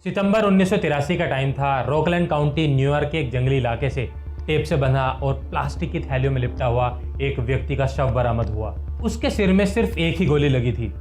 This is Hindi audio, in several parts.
सितंबर 1983 का टाइम था। रोकलैंड काउंटी न्यूयॉर्क के एक जंगली इलाके से टेप से बंधा और प्लास्टिक की थैलियों में लिपटा हुआ एक व्यक्ति का शव बरामद हुआ। उसके सिर में सिर्फ एक ही गोली लगी थी।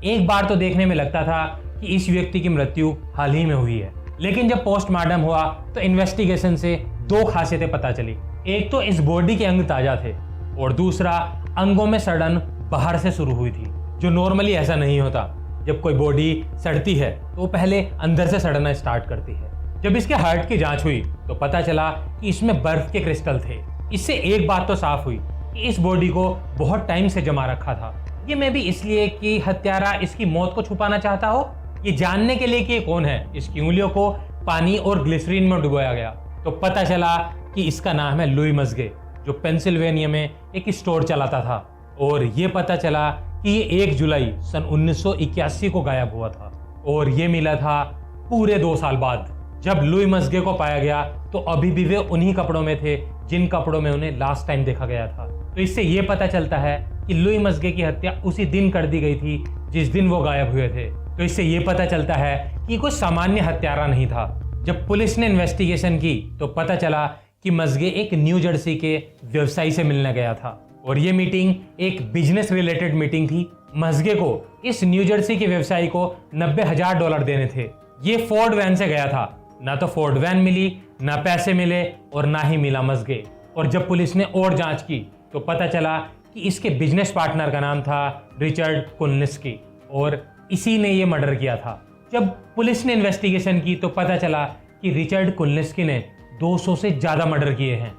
एक बार तो देखने में लगता था कि इस व्यक्ति की मृत्यु हाल ही में हुई है, लेकिन जब पोस्टमार्टम हुआ तो इन्वेस्टिगेशन से दो खासियतें पता चली। एक तो इस बॉडी के अंग ताजा थे और दूसरा अंगों में सड़न बाहर से शुरू हुई थी, जो नॉर्मली ऐसा नहीं होता। जब कोई बॉडी सड़ती है तो वो पहले अंदर से सड़ना स्टार्ट करती है। जब इसके हार्ट की जांच हुई तो पता चला कि इसमें बर्फ के क्रिस्टल थे। इससे एक बात तो साफ हुई कि इस बॉडी को बहुत टाइम से जमा रखा था। ये मे भी इसलिए कि हत्यारा इसकी मौत को छुपाना चाहता हो, ये जानने के लिए कि ये कौन है, इसकी उंगलियों को पानी और ग्लिसरीन में डुबोया गया तो पता चला कि इसका नाम है लुई मज़गे, जो पेंसिल्वेनिया में एक स्टोर चलाता था। और ये पता चला कि ये 1 जुलाई सन 1981 को गायब हुआ था और ये मिला था पूरे 2 साल बाद। जब लुई मज़गे को पाया गया तो अभी भी वे उन्हीं कपड़ों में थे जिन कपड़ों में उन्हें लास्ट टाइम देखा गया था। तो इससे ये पता चलता है कि लुई मज़गे की हत्या उसी दिन कर दी गई थी जिस दिन वो गायब हुए थे। तो इससे ये पता चलता है कि कोई सामान्य हत्यारा नहीं था। जब पुलिस ने इन्वेस्टिगेशन की तो पता चला कि मज़गे एक न्यू जर्सी के व्यवसायी से मिलने गया था और ये मीटिंग एक बिजनेस रिलेटेड मीटिंग थी। मज़गे को इस न्यू जर्सी के व्यवसायी को $90,000 देने थे। ये फोर्ड वैन से गया था। ना तो फोर्ड वैन मिली, ना पैसे मिले और ना ही मिला मज़गे। और जब पुलिस ने और जांच की तो पता चला कि इसके बिजनेस पार्टनर का नाम था रिचर्ड कुल्निस्की और इसी ने ये मर्डर किया था। जब पुलिस ने इन्वेस्टिगेशन की तो पता चला कि रिचर्ड कुल्निस्की ने 200 से ज्यादा मर्डर किए हैं।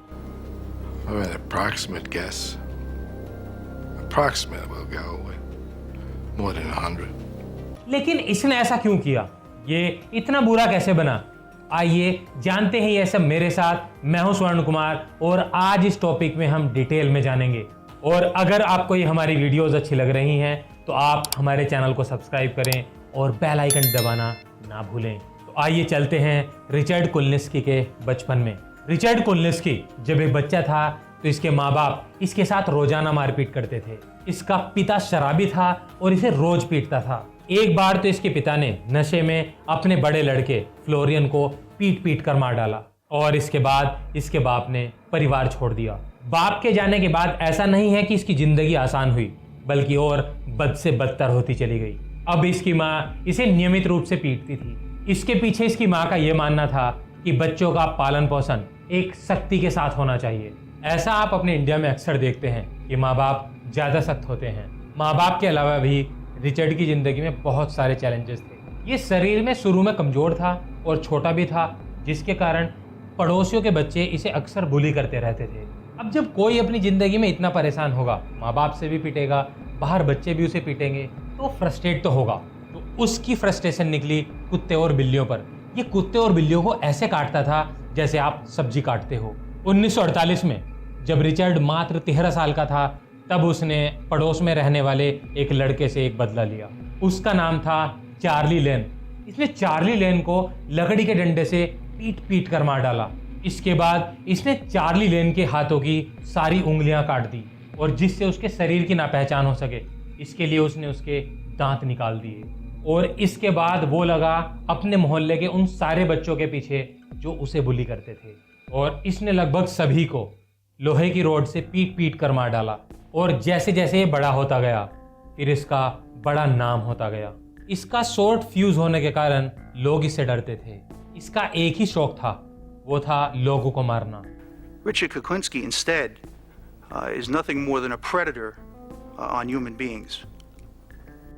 लेकिन इसने ऐसा क्यों किया, ये इतना बुरा कैसे बना? आइए जानते हैं ये सब मेरे साथ। मैं हूं स्वर्ण कुमार और आज इस टॉपिक में हम डिटेल में जानेंगे। और अगर आपको ये हमारी वीडियोस अच्छी लग रही हैं तो आप हमारे चैनल को सब्सक्राइब करें और बेल आइकन दबाना ना भूलें। तो आइए चलते हैं रिचर्ड कुल्निस्की के बचपन में। रिचर्ड कुल्निस्की जब एक बच्चा था तो इसके माँ बाप इसके साथ रोजाना मारपीट करते थे। इसका पिता शराबी था और इसे रोज पीटता था। एक बार तो इसके पिता ने नशे में अपने बड़े लड़के फ्लोरियन को पीट पीट कर मार डाला और इसके बाद इसके बाप ने परिवार छोड़ दिया। बाप के जाने के बाद ऐसा नहीं है कि इसकी जिंदगी आसान हुई, बल्कि और बद से बदतर होती चली गई। अब इसकी माँ इसे नियमित रूप से पीटती थी। इसके पीछे इसकी माँ का यह मानना था कि बच्चों का पालन पोषण एक सख्ती के साथ होना चाहिए। ऐसा आप अपने इंडिया में अक्सर देखते हैं कि माँ बाप ज्यादा सख्त होते हैं। माँ बाप के अलावा भी रिचर्ड की जिंदगी में बहुत सारे चैलेंजेस थे। ये शरीर में शुरू में कमजोर था और छोटा भी था, जिसके कारण पड़ोसियों के बच्चे इसे अक्सर बुली करते रहते थे। अब जब कोई अपनी जिंदगी में इतना परेशान होगा, माँ बाप से भी पीटेगा, बाहर बच्चे भी उसे पीटेंगे, तो फ्रस्ट्रेट तो होगा। तो उसकी फ्रस्ट्रेशन निकली कुत्ते और बिल्लियों पर। ये कुत्ते और बिल्लियों को ऐसे काटता था जैसे आप सब्जी काटते हो। 1948 में जब रिचर्ड मात्र 13 साल का था तब उसने पड़ोस में रहने वाले एक लड़के से एक बदला लिया। उसका नाम था चार्ली लेन। इसने चार्ली लेन को लकड़ी के डंडे से पीट पीट कर मार डाला। इसके बाद इसने चार्ली लेन के हाथों की सारी उंगलियां काट दी और जिससे उसके शरीर की ना पहचान हो सके, इसके लिए उसने उसके दांत निकाल दिए। और इसके बाद वो लगा अपने मोहल्ले के उन सारे बच्चों के पीछे जो उसे बुली करते थे और इसने लगभग सभी को लोहे की रॉड से पीट पीट कर मार डाला। और जैसे जैसे ये बड़ा होता गया फिर इसका बड़ा नाम होता गया। इसका शॉर्ट फ्यूज होने के कारण लोग इससे डरते थे। इसका एक ही शौक था, वो था लोगों को मारना। Richard Kuklinski instead is nothing more than a predator on human beings.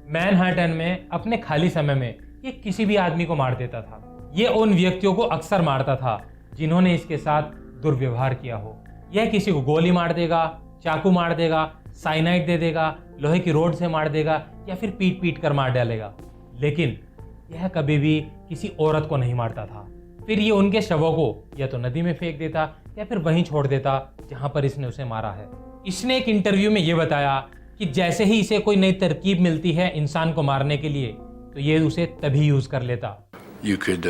Manhattan में अपने खाली समय में ये किसी भी आदमी को मार देता था। ये उन व्यक्तियों को अक्सर मारता था जिन्होंने इसके साथ दुर्व्यवहार किया हो। यह किसी को गोली मार देगा, चाकू मार देगा, साइनाइड दे देगा, लोहे की रोड से मार देगा या फिर पीट पीट कर मार डालेगा। लेकिन यह कभी भी किसी औरत को नहीं मारता था। फिर ये उनके शवों को या तो नदी में फेंक देता या फिर वहीं छोड़ देता जहां पर इसने उसे मारा है। इसने एक इंटरव्यू में ये बताया कि जैसे ही इसे कोई नई तरकीब मिलती है इंसान को मारने के लिए तो ये उसे तभी यूज कर लेता। You could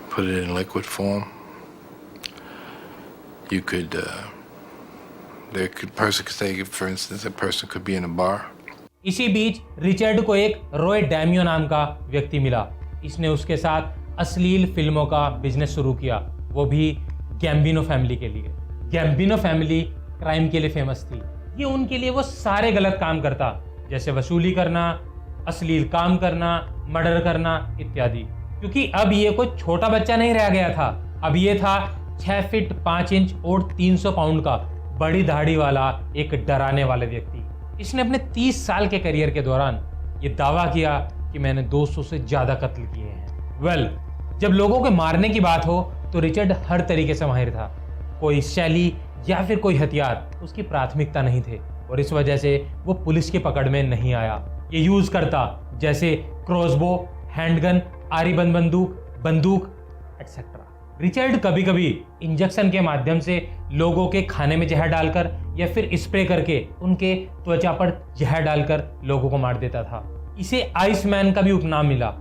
put it in liquid form. You could, person could say, for instance, a person could be in a bar. इसी बीच रिचर्ड को एक रॉय डैमियो नाम का व्यक्ति मिला। इसने उसके साथ अश्लील फिल्मों का बिजनेस शुरू किया, वो भी गैम्बिनो फैमिली के लिए। गैम्बिनो फैमिली क्राइम के लिए फेमस थी। ये उनके लिए वो सारे गलत काम करता, जैसे वसूली करना, अश्लील काम करना, मर्डर करना इत्यादि। क्योंकि अब ये कोई छोटा बच्चा नहीं रह गया था, अब ये था 6 फीट 5 इंच और 300 पाउंड का बड़ी दाढ़ी वाला एक डराने वाले व्यक्ति। इसने अपने 30 साल के करियर के दौरान ये दावा किया कि मैंने 200 से ज्यादा कत्ल किए हैं। जब लोगों के मारने की बात हो तो रिचर्ड हर तरीके से माहिर था। कोई शैली या फिर कोई हथियार उसकी प्राथमिकता नहीं थे और इस वजह से वो पुलिस की पकड़ में नहीं आया। ये यूज करता जैसे क्रॉसबो, हैंडगन, आरीबंद बंदूक एटसेट्रा। रिचर्ड कभी कभी इंजेक्शन के माध्यम से लोगों के खाने में जहर डालकर या फिर स्प्रे करके उनके त्वचा पर जहर डालकर लोगों को मार देता था। इसे आइसमैन का भी उपनाम मिला।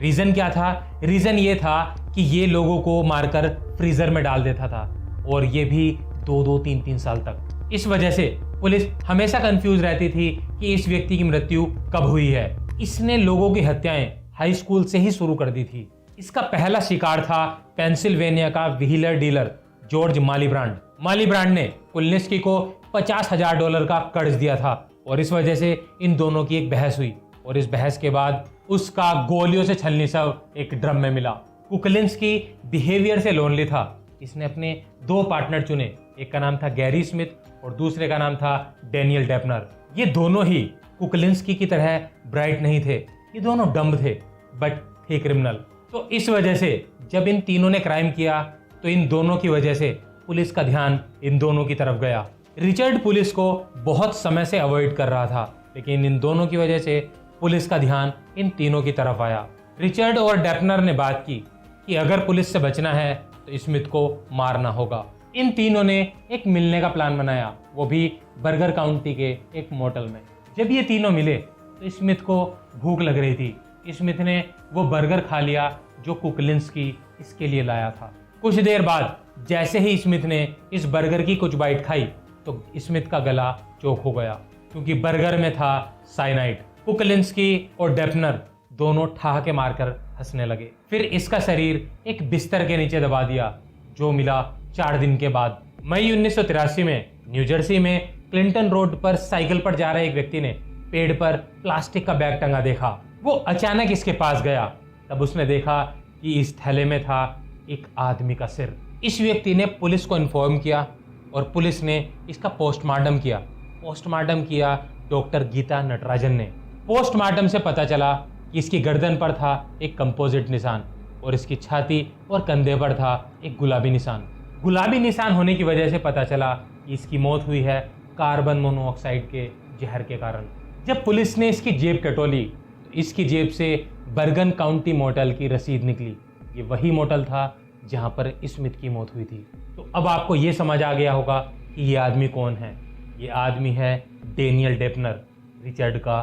रीजन क्या था? रीजन ये था कि ये लोगों को मारकर फ्रीजर में डाल देता था और ये भी 2-2, 3-3 साल तक। इस वजह से पुलिस हमेशा कंफ्यूज रहती थी कि इस व्यक्ति की मृत्यु कब हुई है। इसने लोगों की हत्याएं हाई स्कूल से ही शुरू कर दी थी। इसका पहला शिकार था पेंसिल्वेनिया का व्हीलर डीलर जॉर्ज मालीब्रांड। मालीब्रांड ने कुल्निस्की को $50,000 का कर्ज दिया था और इस वजह से इन दोनों की एक बहस हुई और इस बहस के बाद उसका गोलियों से छलनी शव एक ड्रम में मिला। कुकलिंस्की बिहेवियर से लोनली था। इसने अपने 2 पार्टनर चुने, एक का नाम था गैरी स्मिथ और दूसरे का नाम था डेनियल डेपनर। ये दोनों ही कुकलिंस्की की तरह ब्राइट नहीं थे, ये दोनों डम्ब थे बट थे क्रिमिनल। तो इस वजह से जब इन तीनों ने क्राइम किया तो इन दोनों की वजह से पुलिस का ध्यान इन दोनों की तरफ गया। रिचर्ड पुलिस को बहुत समय से अवॉइड कर रहा था, लेकिन इन दोनों की वजह से पुलिस का ध्यान इन तीनों की तरफ आया। रिचर्ड और डेपनर ने बात की कि अगर पुलिस से बचना है तो स्मिथ को मारना होगा। इन तीनों ने एक मिलने का प्लान बनाया, वो भी बर्गर काउंटी के एक मोटल में। जब ये तीनों मिले तो स्मिथ को भूख लग रही थी। स्मिथ ने वो बर्गर खा लिया जो कुकलिंस्की इसके लिए लाया था। कुछ देर बाद जैसे ही स्मिथ ने इस बर्गर की कुछ बाइट खाई तो स्मिथ का गला चोक हो गया क्योंकि बर्गर में था साइनाइड। कुकलिंस्की और डेपनर दोनों ठहाके मारकर हंसने लगे। फिर इसका शरीर एक बिस्तर के नीचे दबा दिया जो मिला 4 दिन के बाद। मई 1983 में न्यू जर्सी में क्लिंटन रोड पर साइकिल पर जा रहे एक व्यक्ति ने पेड़ पर प्लास्टिक का बैग टंगा देखा। वो अचानक इसके पास गया, तब उसने देखा कि इस थैले में था एक आदमी का सिर। इस व्यक्ति ने पुलिस को इन्फॉर्म किया और पुलिस ने इसका पोस्टमार्टम किया। पोस्टमार्टम किया डॉक्टर गीता नटराजन ने। पोस्टमार्टम से पता चला कि इसकी गर्दन पर था एक कंपोजिट निशान और इसकी छाती और कंधे पर था एक गुलाबी निशान। गुलाबी निशान होने की वजह से पता चला कि इसकी मौत हुई है कार्बन मोनोऑक्साइड के जहर के कारण। जब पुलिस ने इसकी जेब टटोली तो इसकी जेब से बर्गन काउंटी मोटल की रसीद निकली। ये वही मोटल था जहां पर स्मिथ की मौत हुई थी। तो अब आपको ये समझ आ गया होगा कि ये आदमी कौन है। ये आदमी है डेनियल डेपनर, रिचर्ड का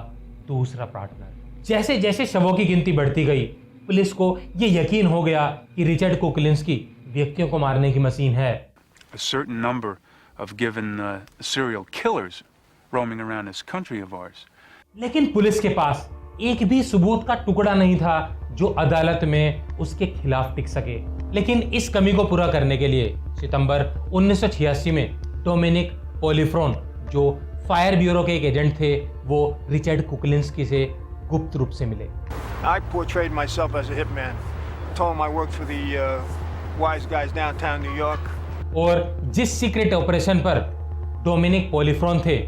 दूसरा पार्टनर। जैसे जैसे शवों की गिनती बढ़ती गई, पुलिस को ये यकीन हो गया कि रिचर्ड कुकलिंस्की व्यक्तियों को मारने की मशीन है। A certain number of given serial killers roaming around this country of ours. लेकिन पुलिस के पास एक भी सबूत का टुकड़ा नहीं था जो अदालत में उसके खिलाफ टिक सके। लेकिन इस कमी को पूरा करने के लिए सितंबर 1986 में डोमिनिक पोलिफ्रोन, जो फायर ब्यूरो के एक एजेंट थे, वो रिचर्ड कुकलिंस्की से गुप्त रूप से मिले। I portrayed myself as a hitman. Told him I worked for the wise guys downtown New York. और जिस सीक्रेट ऑपरेशन पर डोमिनिक पोलिफ्रोन थे,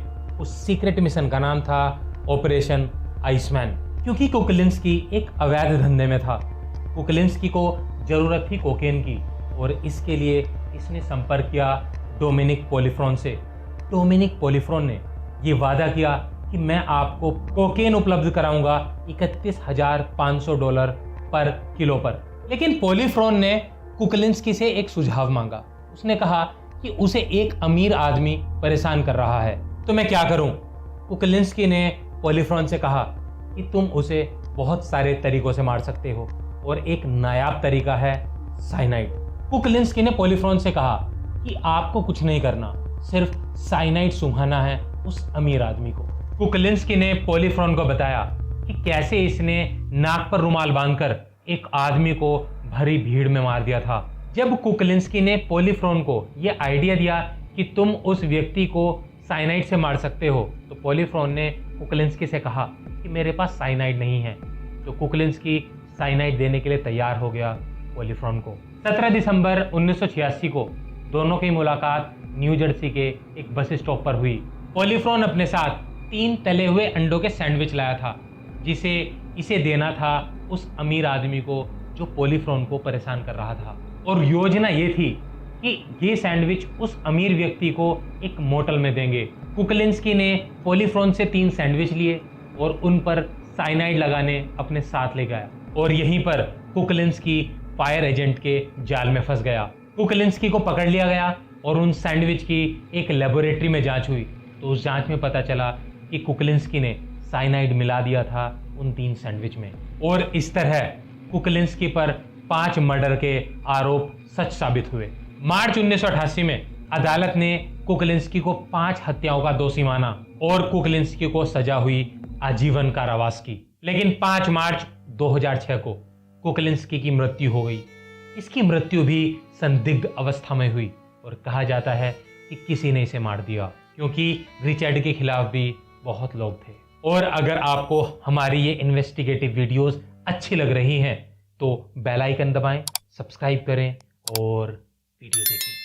उस सीक्रेट मिशन का नाम था ऑपरेशन आइसमैन। क्योंकि कुकलिंस्की एक अवैध धंधे में था, कुकलिंस्की को जरूरत थी कोकेन की और इसके लिए इसने संपर्क किया डोमिनिक पोलिफ्रोन से। डोमिनिक पोलिफ्रोन ने ये वादा किया कि मैं आपको कोकेन उपलब्ध कराऊंगा $31,500 पर किलो पर। लेकिन पोलिफ्रोन ने कुकलिंस्की से एक सुझाव मांगा। उसने कहा कि उसे एक अमीर आदमी परेशान कर रहा है, तो मैं क्या करूं? कुकलिंस्की ने पोलिफ्रोन से कहा कि तुम उसे बहुत सारे तरीकों से मार सकते हो और एक नायाब तरीका है साइनाइड। कुकलिंस्की ने पोलिफ्रोन से कहा कि आपको कुछ नहीं करना, सिर्फ साइनाइड सुंघाना है उस अमीर आदमी को। कुकलिंस्की ने पोलीफ्रोन को बताया कि कैसे इसने नाक पर रुमाल बांधकर एक आदमी को भरी भीड़ में मार दिया था। जब कुकलिंस्की ने पोलीफ्रोन को यह आइडिया दिया कि तुम उस व्यक्ति को साइनाइड से मार सकते हो, तो पोलीफ्रोन ने कुकलिंस्की से कहा कि मेरे पास साइनाइड नहीं है। तो कुकलिंस्की साइनाइड देने के लिए तैयार हो गया पोलीफ्रोन को। 17 दिसंबर 1986 को दोनों की मुलाकात न्यू जर्सी के एक बस स्टॉप पर हुई। पोलीफ्रोन अपने साथ 3 तले हुए अंडों के सैंडविच लाया था, जिसे इसे देना था उस अमीर आदमी को जो पोलीफ्रोन को परेशान कर रहा था। और योजना ये थी कि ये सैंडविच उस अमीर व्यक्ति को एक मोटल में देंगे। कुकलिंस्की ने पोलीफ्रोन से 3 सैंडविच लिए और उन पर साइनाइड लगाने अपने साथ ले गया, और यहीं पर कुकलिंस्की फायर एजेंट के जाल में फंस गया। कुकलिंस्की को पकड़ लिया गया और उन सैंडविच की एक लेबोरेटरी में जांच हुई, तो उस जांच में पता चला कि कुकलिंस्की ने साइनाइड मिला दिया था उन 3 सैंडविच में। और इस तरह कुकलिंस्की पर 5 मर्डर के आरोप सच साबित हुए। मार्च 1988 में अदालत ने कुकलिंस्की को 5 हत्याओं का दोषी माना और कुकलिंस्की को सजा हुई आजीवन कारावास की। लेकिन 5 मार्च 2006 को कुकलिंस्की की मृत्यु हो गई। इसकी मृत्यु भी संदिग्ध अवस्था में हुई और कहा जाता है कि किसी ने इसे मार दिया, क्योंकि रिचर्ड के खिलाफ भी बहुत लोग थे। और अगर आपको हमारी ये इन्वेस्टिगेटिव वीडियोस अच्छी लग रही हैं तो बेल आइकन दबाएं, सब्सक्राइब करें और वीडियो देखें।